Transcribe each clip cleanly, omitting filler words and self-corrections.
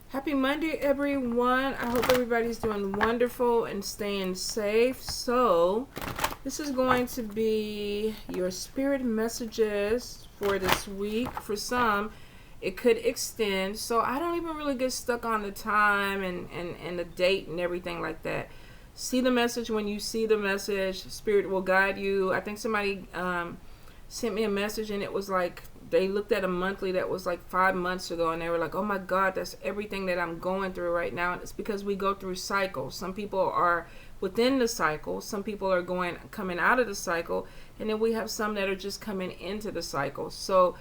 Happy Monday, everyone. I hope everybody's doing wonderful and staying safe. So, this is going to be your spirit messages for this week. For some, it could extend. So, I don't even really get stuck on the time and the date and everything like that. See the message when you see the message. Spirit will guide you. I think somebody sent me a message and it was like they looked at a monthly that was like 5 months ago and they were like, oh my God, that's everything that I'm going through right now. And it's because we go through cycles. Some people are within the cycle, some people are coming out of the cycle, and then we have some that are just coming into the cycle. So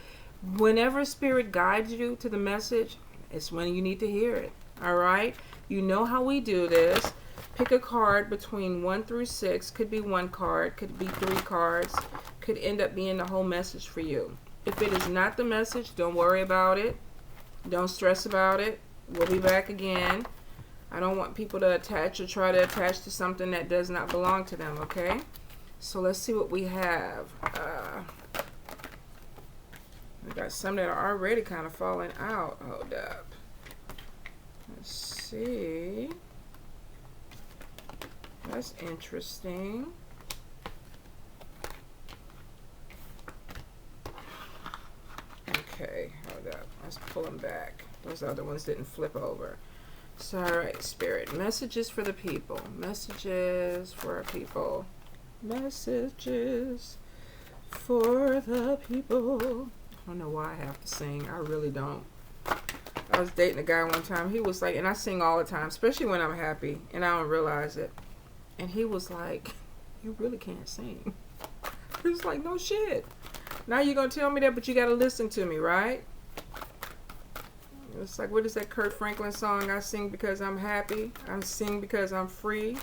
whenever spirit guides you to the message, it's when you need to hear it. All right, you know how we do this. Pick a card between 1 through 6. Could be one card, could be 3 cards, could end up being the whole message for you. If it is not the message, don't worry about it. Don't stress about it. We'll be back again. I don't want people to attach or try to attach to something that does not belong to them, okay? So let's see what we have. We got some that are already kind of falling out. Hold up. Let's see. That's interesting. Okay, hold up. Let's pull them back. Those other ones didn't flip over. So, all right, Spirit. Messages for the people. Messages for our people. Messages for the people. I don't know why I have to sing. I really don't. I was dating a guy one time. He was like, and I sing all the time, especially when I'm happy, and I don't realize it. And he was like, you really can't sing. He was like, no shit. Now you're going to tell me that, but you got to listen to me, right? It's like, what is that Kurt Franklin song? I sing because I'm happy. I sing because I'm free.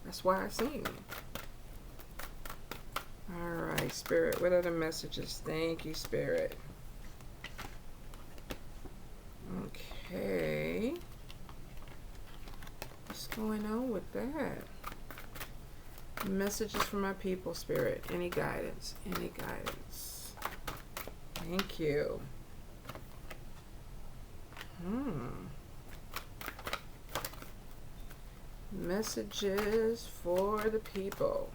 That's why I sing. All right, Spirit. What other messages? Thank you, Spirit. Okay. What's going on with that? Messages from my people, Spirit. Any guidance? Any guidance? Thank you. Messages for the people.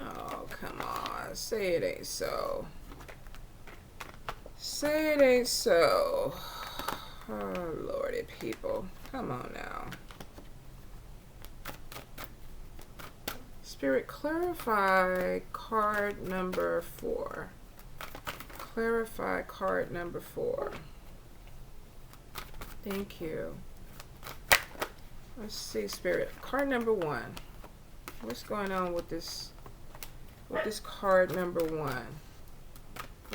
Oh, come on. Say it ain't so. Say it ain't so. Oh, Lordy, people. Come on now. Spirit, clarify card number 4. Clarify card number 4. Thank you. Let's see, Spirit. Card number 1. What's going on with this card number 1?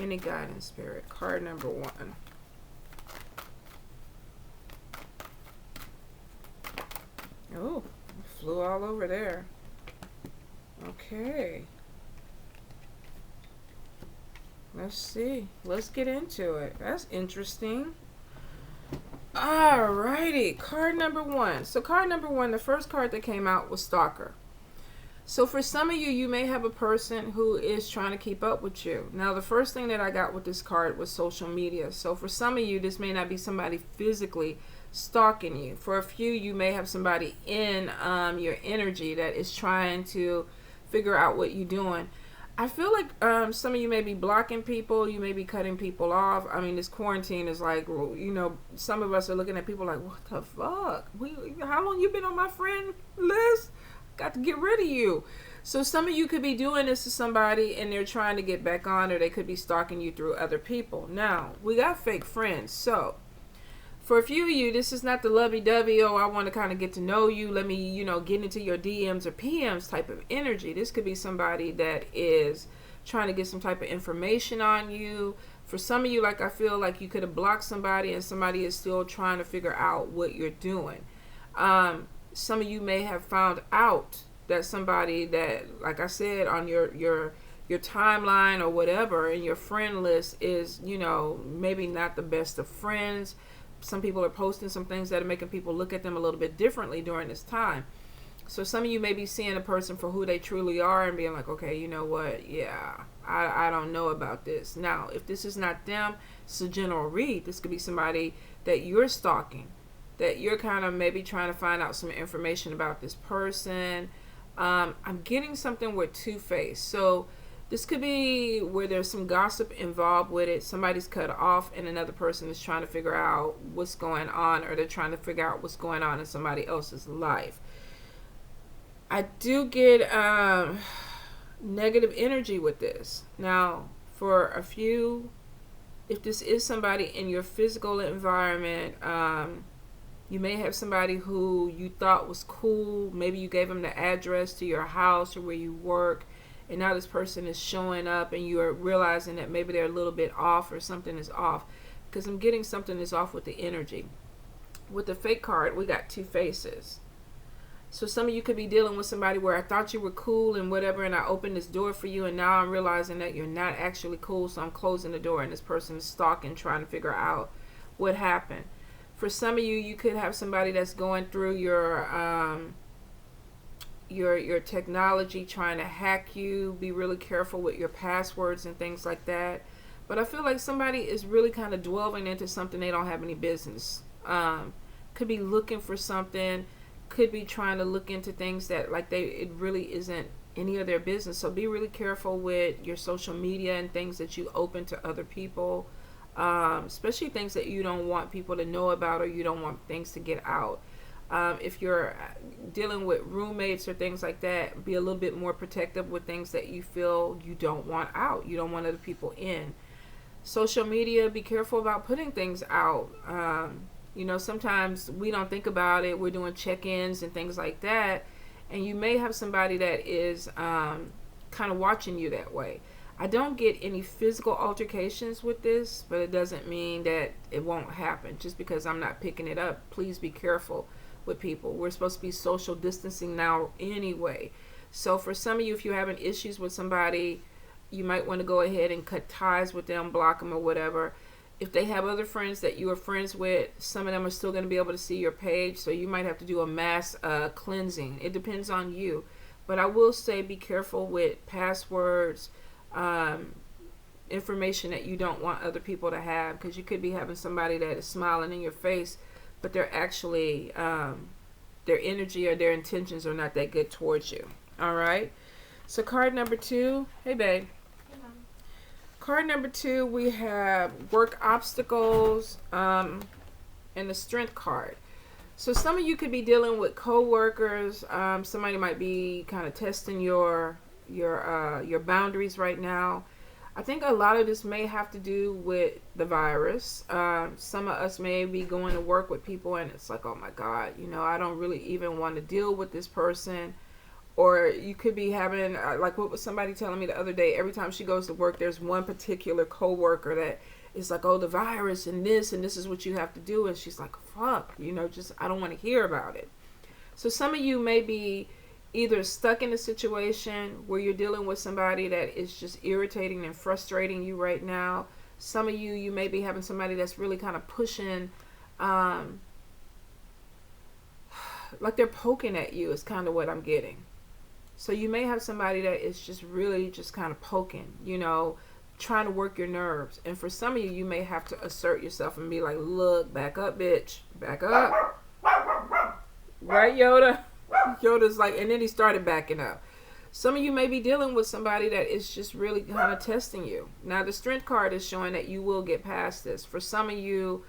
Any guidance, Spirit? Card number 1. Oh, flew all over there. Okay. Let's see. Let's get into it. That's interesting. Alrighty. Card number 1. So card number 1, the first card that came out was Stalker. So for some of you, you may have a person who is trying to keep up with you. Now, the first thing that I got with this card was social media. So for some of you, this may not be somebody physically stalking you. For a few, you may have somebody in your energy that is trying to figure out what you're doing. I feel like some of you may be blocking people, you may be cutting people off. I mean, this quarantine is like, you know, some of us are looking at people like, what the fuck? How long you been on my friend list? Got to get rid of you. So some of you could be doing this to somebody and they're trying to get back on, or they could be stalking you through other people. Now, we got fake friends, so for a few of you, this is not the lovey-dovey, oh, I want to kind of get to know you, let me, you know, get into your DMs or PMs type of energy. This could be somebody that is trying to get some type of information on you. For some of you, like, I feel like you could have blocked somebody and somebody is still trying to figure out what you're doing. Some of you may have found out that somebody that, like I said, on your timeline or whatever, in your friend list is, you know, maybe not the best of friends. Some people are posting some things that are making people look at them a little bit differently during this time. So some of you may be seeing a person for who they truly are and being like, okay, you know what? Yeah, I don't know about this. Now, if this is not them, it's a general read. This could be somebody that you're stalking, that you're kind of maybe trying to find out some information about this person. I'm getting something with two-faced. So this could be where there's some gossip involved with it. Somebody's cut off and another person is trying to figure out what's going on, or they're trying to figure out what's going on in somebody else's life. I do get negative energy with this. Now, for a few, if this is somebody in your physical environment, you may have somebody who you thought was cool. Maybe you gave them the address to your house or where you work, and now this person is showing up and you're realizing that maybe they're a little bit off or something is off, because I'm getting something is off with the energy. With the fake card, we got two faces. So some of you could be dealing with somebody where I thought you were cool and whatever, and I opened this door for you, and now I'm realizing that you're not actually cool, so I'm closing the door, and this person is stalking, trying to figure out what happened. For some of you, you could have somebody that's going through your technology, trying to hack you. Be really careful with your passwords and things like that. But I feel like somebody is really kind of delving into something they don't have any business. Could be looking for something. Could be trying to look into things that it really isn't any of their business. So be really careful with your social media and things that you open to other people, especially things that you don't want people to know about, or you don't want things to get out. If you're dealing with roommates or things like that, be a little bit more protective with things that you feel you don't want out. You don't want other people in. Social media, be careful about putting things out. Sometimes we don't think about it. We're doing check-ins and things like that. And you may have somebody that is kind of watching you that way. I don't get any physical altercations with this, but it doesn't mean that it won't happen. Just because I'm not picking it up, please be careful with people. We're supposed to be social distancing now anyway. So for some of you, if you're having issues with somebody, you might want to go ahead and cut ties with them, block them or whatever. If they have other friends that you are friends with, some of them are still going to be able to see your page, so you might have to do a mass cleansing. It depends on you. But I will say be careful with passwords, information that you don't want other people to have, because you could be having somebody that is smiling in your face, but they're actually, their energy or their intentions are not that good towards you. All right? So card number 2. Hey, babe. Card number 2, we have work obstacles and the strength card. So some of you could be dealing with co-workers. Somebody might be kind of testing your boundaries right now. I think a lot of this may have to do with the virus. Some of us may be going to work with people and it's like, oh my God, I don't really even want to deal with this person. Or you could be having, like what was somebody telling me the other day, every time she goes to work, there's one particular coworker that is like, oh, the virus and this is what you have to do. And she's like, fuck, I don't want to hear about it. So some of you may be either stuck in a situation where you're dealing with somebody that is just irritating and frustrating you right now. Some of you may be having somebody that's really kind of pushing, like they're poking at you is kind of what I'm getting. So you may have somebody that is just really just kind of poking, trying to work your nerves. And for some of you, you may have to assert yourself and be like, look, back up, bitch. Back up. Right, Yoda? Yoda's like, and then he started backing up. Some of you may be dealing with somebody that is just really kind of testing you. Now, the strength card is showing that you will get past this. For some of you,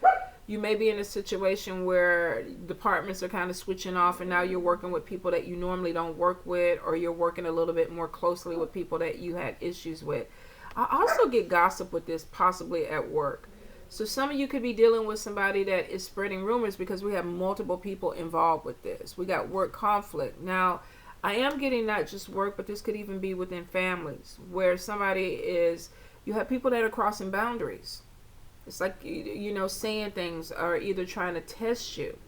you may be in a situation where departments are kind of switching off and now you're working with people that you normally don't work with, or you're working a little bit more closely with people that you had issues with. I also get gossip with this, possibly at work. So some of you could be dealing with somebody that is spreading rumors, because we have multiple people involved with this. We got work conflict. Now, I am getting not just work, but this could even be within families where you have people that are crossing boundaries. It's like, saying things or either trying to test you.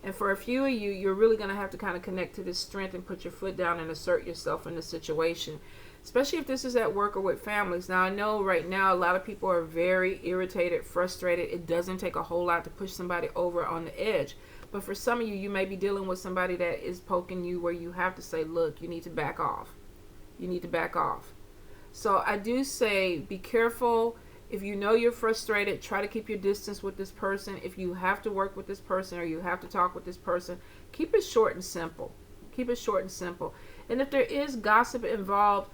And for a few of you, you're really going to have to kind of connect to this strength and put your foot down and assert yourself in the situation, especially if this is at work or with families. Now, I know right now a lot of people are very irritated, frustrated. It doesn't take a whole lot to push somebody over on the edge. But for some of you, you may be dealing with somebody that is poking you where you have to say, look, you need to back off. You need to back off. So I do say be careful. If you know you're frustrated, try to keep your distance with this person. If you have to work with this person or you have to talk with this person, keep it short and simple. Keep it short and simple. And if there is gossip involved,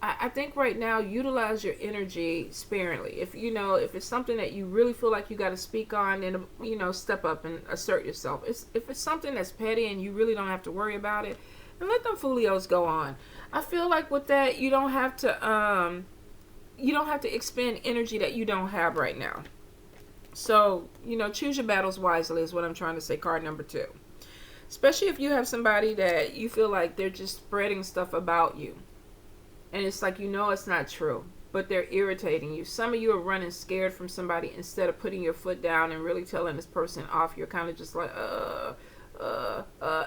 I think right now utilize your energy sparingly. If you know if it's something that you really feel like you got to speak on, then step up and assert yourself. If it's something that's petty and you really don't have to worry about it, and let them folios go on. I feel like with that you don't have to expend energy that you don't have right now. So choose your battles wisely is what I'm trying to say. Card number 2. Especially if you have somebody that you feel like they're just spreading stuff about you. And it's like, it's not true, but they're irritating you. Some of you are running scared from somebody instead of putting your foot down and really telling this person off. You're kind of just like,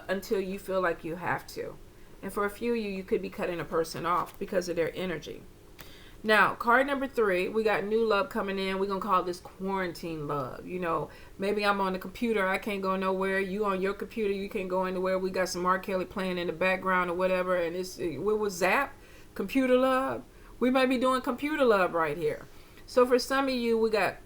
until you feel like you have to. And for a few of you, you could be cutting a person off because of their energy. Now, card number 3, we got new love coming in. We're going to call this quarantine love. Maybe I'm on the computer. I can't go nowhere. You on your computer. You can't go anywhere. We got some R. Kelly playing in the background or whatever. And what was Zap? Computer love. We might be doing computer love right here. So for some of you, we got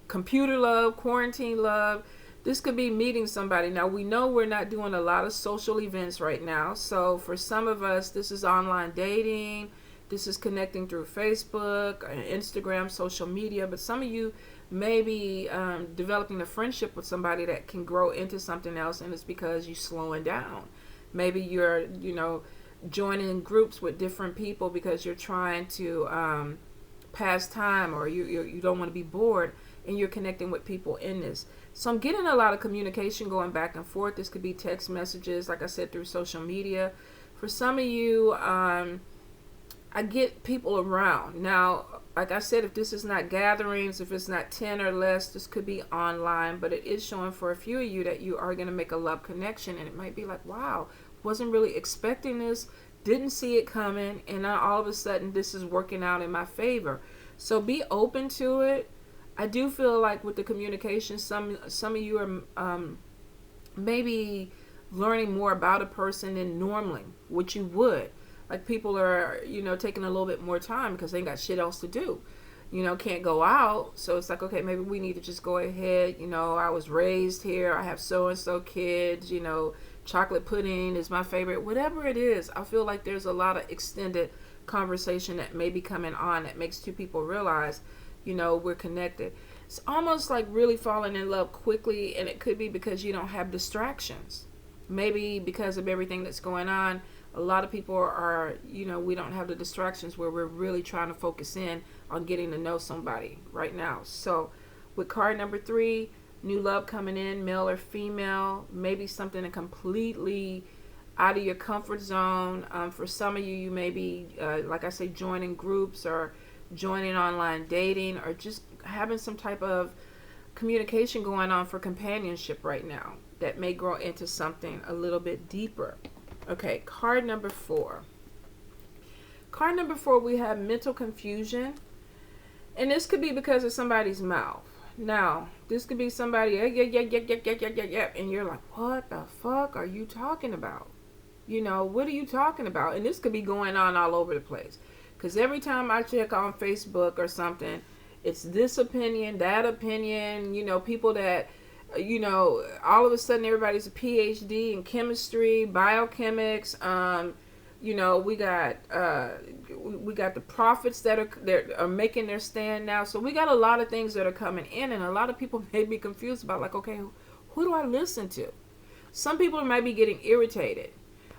computer love, quarantine love. This could be meeting somebody. Now, we know we're not doing a lot of social events right now. So for some of us, this is online dating. This is connecting through Facebook, Instagram, social media. But some of you may be developing a friendship with somebody that can grow into something else. And it's because you're slowing down. Maybe you're, joining groups with different people because you're trying to pass time, or you don't want to be bored, and you're connecting with people in this. So I'm getting a lot of communication going back and forth. This could be text messages, like I said, through social media. For some of you, I get people around. Now, like I said, if this is not gatherings, if it's not 10 or less, this could be online, but it is showing for a few of you that you are going to make a love connection, and it might be like, wow, wasn't really expecting this, didn't see it coming, and now all of a sudden this is working out in my favor. So be open to it. I do feel like with the communication, some of you are maybe learning more about a person than normally, which you would. Like people are, taking a little bit more time because they ain't got shit else to do. Can't go out. So it's like, okay, maybe we need to just go ahead. I was raised here. I have so-and-so kids, chocolate pudding is my favorite. Whatever it is, I feel like there's a lot of extended conversation that may be coming on that makes two people realize, we're connected. It's almost like really falling in love quickly, and it could be because you don't have distractions. Maybe because of everything that's going on, a lot of people are, we don't have the distractions where we're really trying to focus in on getting to know somebody right now. So with card number 3, new love coming in, male or female, maybe something completely out of your comfort zone. For some of you, you may be, like I say, joining groups or joining online dating or just having some type of communication going on for companionship right now that may grow into something a little bit deeper. Okay, card number 4. Card number 4, we have mental confusion. And this could be because of somebody's mouth. Now, this could be somebody, and you're like, what the fuck are you talking about? What are you talking about? And this could be going on all over the place. Because every time I check on Facebook or something, it's this opinion, that opinion, people that, all of a sudden everybody's a PhD in chemistry, biochemics, we got the prophets that are making their stand now. So we got a lot of things that are coming in, and a lot of people may be confused about, like, okay, who do I listen to? Some people might be getting irritated,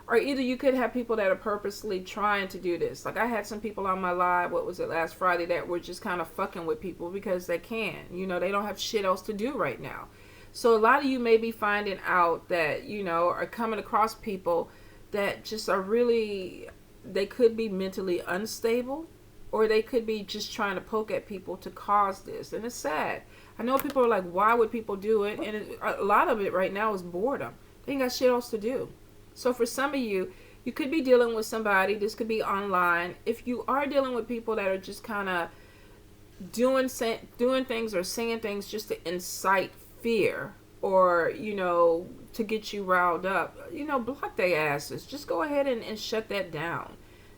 or either you could have people that are purposely trying to do this. Like I had some people on my live, last Friday, that were just kind of fucking with people because they can. They don't have shit else to do right now. So a lot of you may be finding out that, are coming across people that just are really, they could be mentally unstable, or they could be just trying to poke at people to cause this. And it's sad. I know people are like, why would people do it? And a lot of it right now is boredom. They ain't got shit else to do. So for some of you, you could be dealing with somebody. This could be online. If you are dealing with people that are just kind of doing things or saying things just to incite fear, or, to get you riled up, block their asses. Just go ahead and shut that down.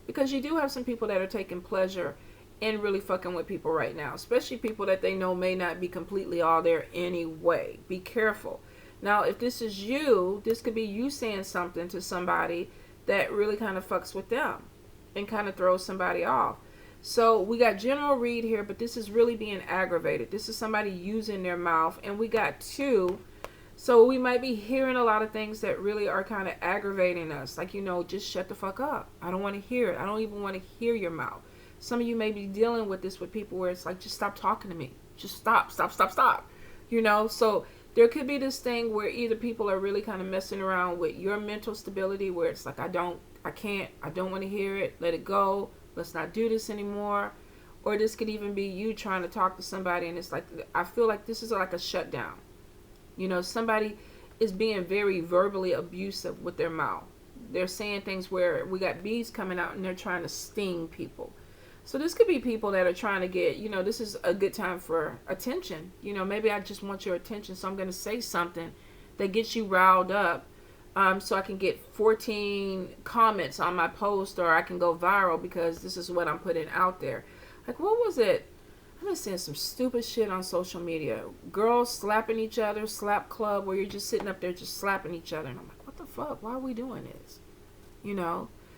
because you do have some people that are taking pleasure in really fucking with people right now, especially people that they know may not be completely all there anyway. Be careful. Now, if this is you, this could be you saying something to somebody that really kind of fucks with them and kind of throws somebody off. So we got general read here, but this is really being aggravated. This is somebody using their mouth, and we got two. So we might be hearing a lot of things that really are kind of aggravating us. Like, just shut the fuck up. I don't want to hear it. I don't even want to hear your mouth. Some of you may be dealing with this with people where it's like, just stop talking to me. Just stop. So there could be this thing where either people are really kind of messing around with your mental stability, where it's like, I don't want to hear it. Let it go. Let's not do this anymore. Or this could even be you trying to talk to somebody, and it's like, I feel like this is like a shutdown. Somebody is being very verbally abusive with their mouth. They're saying things where we got bees coming out and they're trying to sting people. So this could be people that are trying to get, this is a good time for attention. Maybe I just want your attention, so I'm going to say something that gets you riled up, so I can get 14 comments on my post, or I can go viral because this is what I'm putting out there. Like, what was it? I've been seeing some stupid shit on social media. Girls slapping each other, slap club, where you're just sitting up there just slapping each other. And I'm like, what the fuck? Why are we doing this?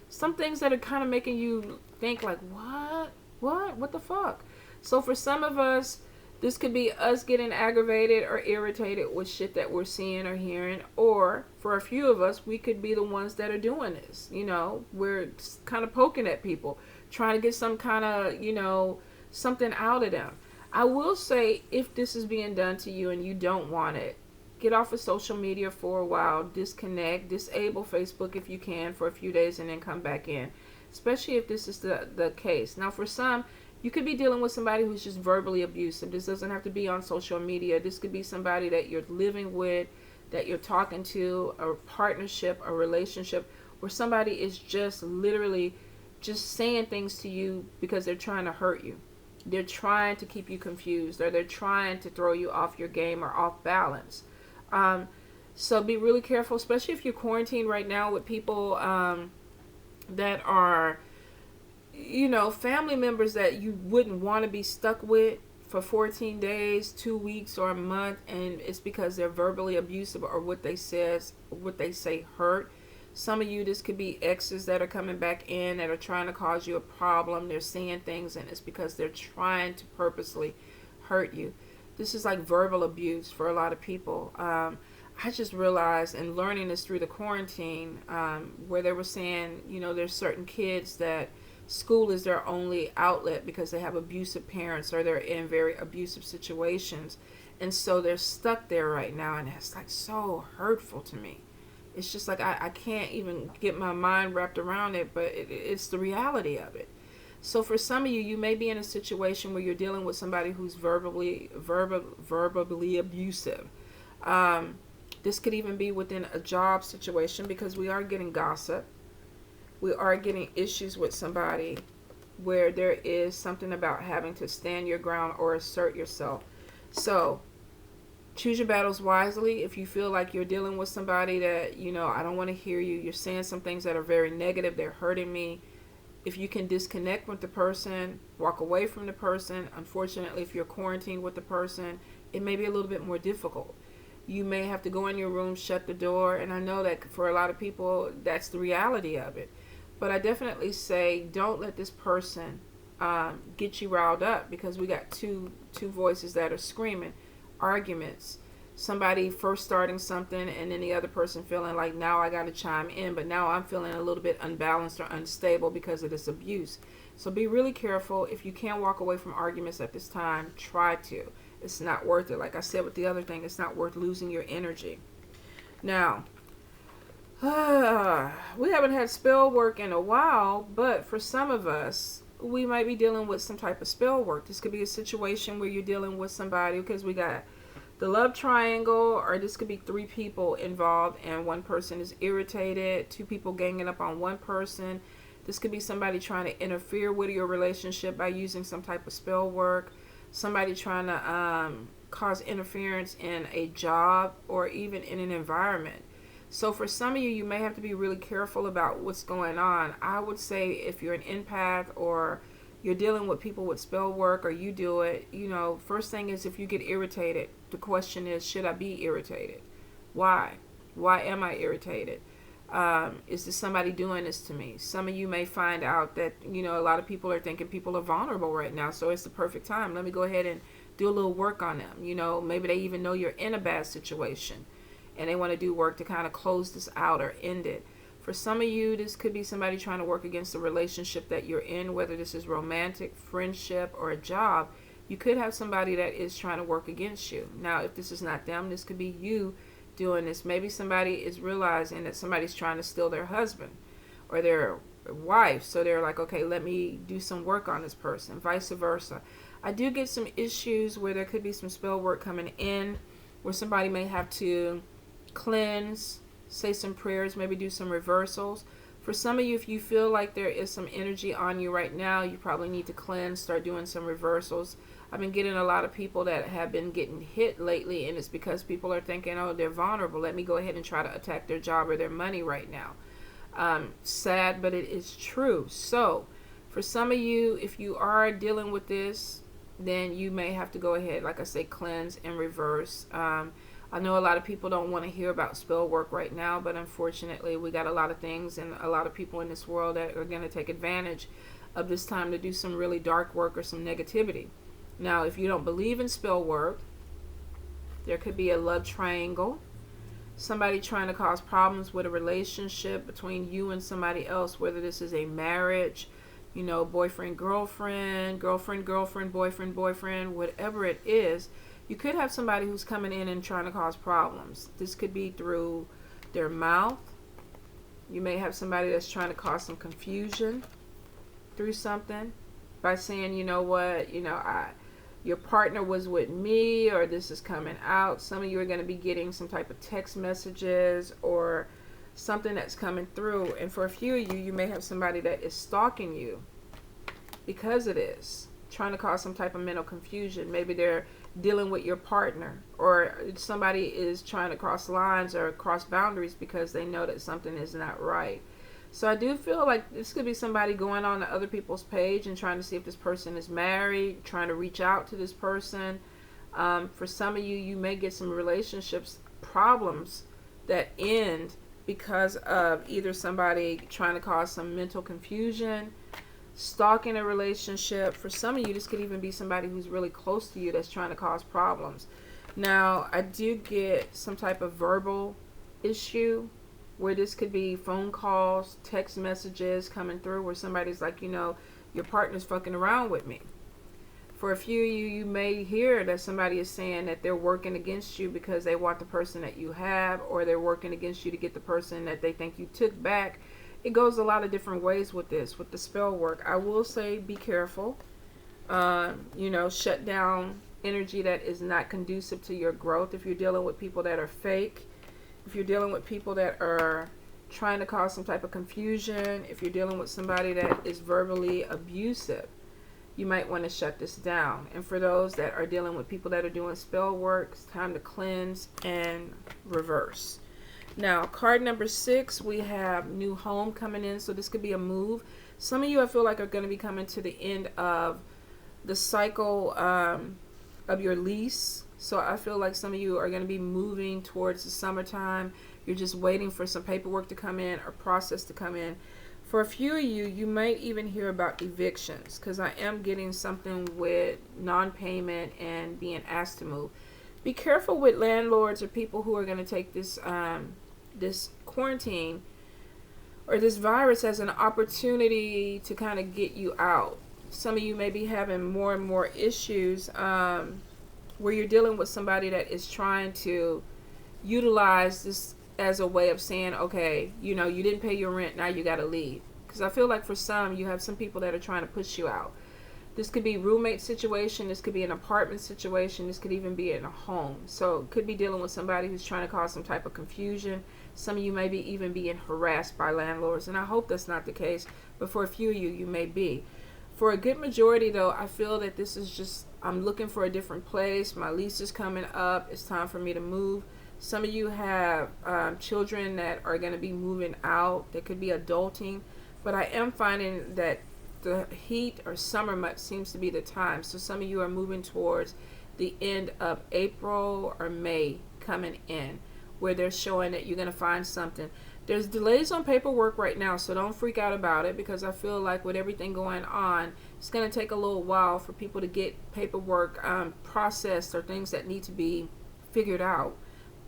Some things that are kind of making you think like, what the fuck? So for some of us, this could be us getting aggravated or irritated with shit that we're seeing or hearing. Or for a few of us, we could be the ones that are doing this. We're kind of poking at people, trying to get some kind of, something out of them. I will say, if this is being done to you and you don't want it, get off of social media for a while, disconnect, disable Facebook if you can for a few days, and then come back in, especially if this is the case. Now, for some, you could be dealing with somebody who's just verbally abusive. This doesn't have to be on social media. This could be somebody that you're living with, that you're talking to, a partnership, a relationship, where somebody is just literally just saying things to you because they're trying to hurt you. They're trying to keep you confused, or they're trying to throw you off your game or off balance. So be really careful, especially if you're quarantined right now with people that are, family members that you wouldn't want to be stuck with for 14 days, 2 weeks, or a month, and it's because they're verbally abusive or what they say hurt. Some of you, this could be exes that are coming back in that are trying to cause you a problem. They're saying things, and it's because they're trying to purposely hurt you. This is like verbal abuse for a lot of people. I just realized, and learning this through the quarantine, where they were saying, there's certain kids that school is their only outlet because they have abusive parents or they're in very abusive situations. And so they're stuck there right now, and it's like so hurtful to me. It's just like I can't even get my mind wrapped around it, but it's the reality of it. So for some of you, you may be in a situation where you're dealing with somebody who's verbally abusive. This could even be within a job situation, because we are getting gossip. We are getting issues with somebody where there is something about having to stand your ground or assert yourself. So choose your battles wisely. If you feel like you're dealing with somebody that, I don't want to hear you, you're saying some things that are very negative, they're hurting me. If you can disconnect with the person, walk away from the person. Unfortunately, if you're quarantined with the person, it may be a little bit more difficult. You may have to go in your room, shut the door, and I know that for a lot of people, that's the reality of it. But I definitely say, don't let this person get you riled up, because we got two voices that are screaming. Arguments, somebody first starting something and then the other person feeling like, now I got to chime in, but now I'm feeling a little bit unbalanced or unstable because of this abuse. So be really careful. If you can't walk away from arguments at this time, try to. It's not worth it. Like I said with the other thing, it's not worth losing your energy. Now, we haven't had spell work in a while, but for some of us, we might be dealing with some type of spell work. This could be a situation where you're dealing with somebody, because we got the love triangle, or this could be 3 people involved and one person is irritated, 2 people ganging up on one person. This could be somebody trying to interfere with your relationship by using some type of spell work, somebody trying to cause interference in a job or even in an environment. So for some of you, you may have to be really careful about what's going on. I would say if you're an empath or you're dealing with people with spell work, or you do it, first thing is, if you get irritated, the question is, should I be irritated? Why? Why am I irritated? Is this somebody doing this to me? Some of you may find out that, a lot of people are thinking people are vulnerable right now, so it's the perfect time. Let me go ahead and do a little work on them. Maybe they even know you're in a bad situation and they want to do work to kind of close this out or end it. For some of you, this could be somebody trying to work against the relationship that you're in, whether this is romantic, friendship, or a job. You could have somebody that is trying to work against you. Now, if this is not them, this could be you doing this. Maybe somebody is realizing that somebody's trying to steal their husband or their wife, so they're like, okay, let me do some work on this person, vice versa. I do get some issues where there could be some spell work coming in, where somebody may have to cleanse, say some prayers, maybe do some reversals. For some of you, if you feel like there is some energy on you right now, you probably need to cleanse, start doing some reversals. I've been getting a lot of people that have been getting hit lately, and it's because people are thinking, oh, they're vulnerable. Let me go ahead and try to attack their job or their money right now. Sad, but it is true. So for some of you, if you are dealing with this, then you may have to go ahead, like I say, cleanse and reverse. I know a lot of people don't want to hear about spell work right now, but unfortunately we got a lot of things and a lot of people in this world that are going to take advantage of this time to do some really dark work or some negativity. Now, if you don't believe in spell work, there could be a love triangle, somebody trying to cause problems with a relationship between you and somebody else, whether this is a marriage, boyfriend, girlfriend, girlfriend, girlfriend, boyfriend, boyfriend, whatever it is. You could have somebody who's coming in and trying to cause problems. This could be through their mouth. You may have somebody that's trying to cause some confusion through something by saying, you know what, your partner was with me, or this is coming out. Some of you are going to be getting some type of text messages or something that's coming through. And for a few of you, you may have somebody that is stalking you because of this, trying to cause some type of mental confusion. Maybe they're dealing with your partner, or somebody is trying to cross lines or cross boundaries because they know that something is not right. So I do feel like this could be somebody going on to other people's page and trying to see if this person is married, trying to reach out to this person. For some of you, you may get some relationships problems that end because of either somebody trying to cause some mental confusion, stalking a relationship. For some of you, this could even be somebody who's really close to you that's trying to cause problems. Now, I do get some type of verbal issue where this could be phone calls, text messages coming through where somebody's like, your partner's fucking around with me. For a few of you, you may hear that somebody is saying that they're working against you because they want the person that you have, or they're working against you to get the person that they think you took back. It goes a lot of different ways with this, with the spell work. I will say be careful. Shut down energy that is not conducive to your growth. If you're dealing with people that are fake, if you're dealing with people that are trying to cause some type of confusion, if you're dealing with somebody that is verbally abusive, you might want to shut this down. And for those that are dealing with people that are doing spell work, it's time to cleanse and reverse. Now, card number 6, we have new home coming in. So this could be a move. Some of you, I feel like, are going to be coming to the end of the cycle of your lease. So I feel like some of you are going to be moving towards the summertime. You're just waiting for some paperwork to come in or process to come in. For a few of you, you might even hear about evictions, because I am getting something with non-payment and being asked to move. Be careful with landlords or people who are going to take this this quarantine or this virus as an opportunity to kind of get you out. Some of you may be having more and more issues where you're dealing with somebody that is trying to utilize this as a way of saying, okay, you didn't pay your rent, now you got to leave. Because I feel like for some, you have some people that are trying to push you out. This could be a roommate situation, this could be an apartment situation, this could even be in a home. So it could be dealing with somebody who's trying to cause some type of confusion. Some of you may be even being harassed by landlords, and I hope that's not the case, but for a few of you, you may be. For a good majority, though, I feel that this is just, I'm looking for a different place. My lease is coming up. It's time for me to move. Some of you have children that are going to be moving out. They could be adulting. But I am finding that the heat or summer month seems to be the time. So some of you are moving towards the end of April or May coming in, where they're showing that you're going to find something. There's delays on paperwork right now, so don't freak out about it, because I feel like with everything going on, it's going to take a little while for people to get paperwork processed, or things that need to be figured out.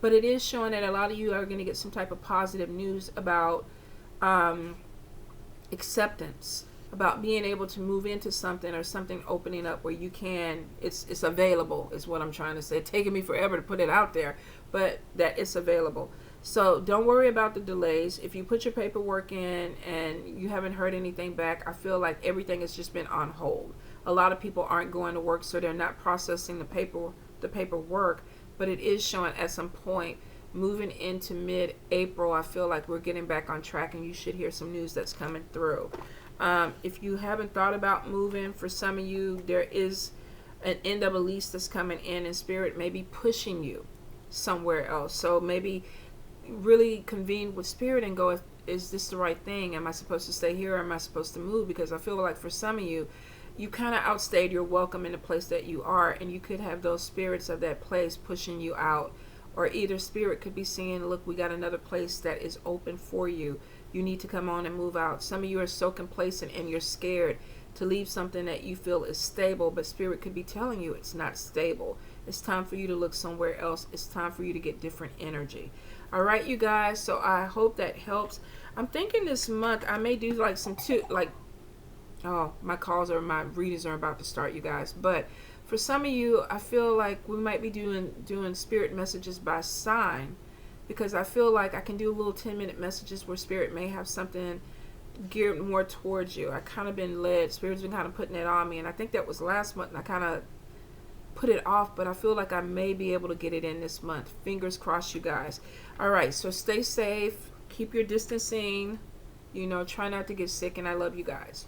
But it is showing that a lot of you are going to get some type of positive news about acceptance, about being able to move into something, or something opening up where you can, it's available is what I'm trying to say. It's taking me forever to put it out there, but that it's available. So don't worry about the delays. If you put your paperwork in and you haven't heard anything back, I feel like everything has just been on hold. A lot of people aren't going to work, so they're not processing the paperwork, but it is showing at some point moving into mid-April, I feel like we're getting back on track, and you should hear some news that's coming through. If you haven't thought about moving, for some of you, there is an end of a lease that's coming in, and Spirit may be pushing you somewhere else. So maybe really convene with Spirit and go, is this the right thing? Am I supposed to stay here, or am I supposed to move? Because I feel like for some of you, you kind of outstayed your welcome in the place that you are, and you could have those spirits of that place pushing you out. Or either Spirit could be saying, look, we got another place that is open for you. You need to come on and move out. Some of you are so complacent and you're scared to leave something that you feel is stable, but Spirit could be telling you it's not stable. It's time for you to look somewhere else. It's time for you to get different energy. All right, you guys. So I hope that helps. I'm thinking this month I may do like my calls or my readings are about to start, you guys. But for some of you, I feel like we might be doing Spirit messages by sign, because I feel like I can do little 10-minute messages where Spirit may have something geared more towards you. I kind of been led. Spirit's been kind of putting it on me, and I think that was last month, and I kind of put it off, but I feel like I may be able to get it in this month. Fingers crossed, you guys. All right, so stay safe. Keep your distancing. Try not to get sick, and I love you guys.